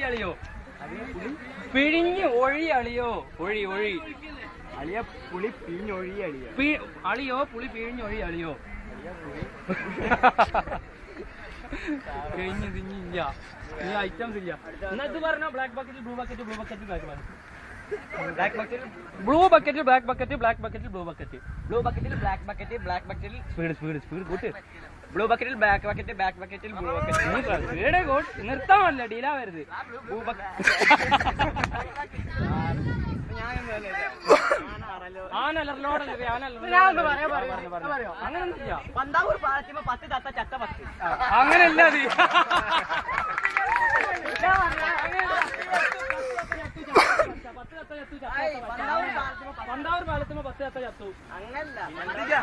അളിയോ പിഴിഞ്ഞ് ഒഴി അളിയോ ഒഴി ഒഴി അളിയ പുളി പിഴിഞ്ഞൊഴി അളിയ അളിയോ പുളി പിഴിഞ്ഞൊഴി അളിയോ കഴിഞ്ഞ് തിങ്ങില്ല നീ ഐറ്റംസ് ഇല്ല എന്നാ ഇത് പറഞ്ഞോ black bucket blue bucket blue bucket black bucket blue bucket black bucket black bucket blue bucket blue ബക്കറ്റിൽ ബ്ലാക്ക് ബക്കറ്റ് ബ്ലാക്ക് ബക്കറ്റിൽ സ്പീഡ് കൂട്ട് ബ്ലൂ ബക്കറ്റിൽ ബാക്ക് ബക്കറ്റ് ബാക്ക് ബക്കറ്റിൽ ബ്ലൂ ബക്കറ്റ് നിർത്താമല്ല ഡീലാ വരുത് അങ്ങനൊന്നുമില്ല പന്താവൂർ പാലത്തിമ 10 തത്ത ചത്ത 10 അങ്ങനല്ല അത് പന്താവൂർ പാലത്തുമ്പോ 10 തത്ത ചത്തു അങ്ങനല്ല വലിയ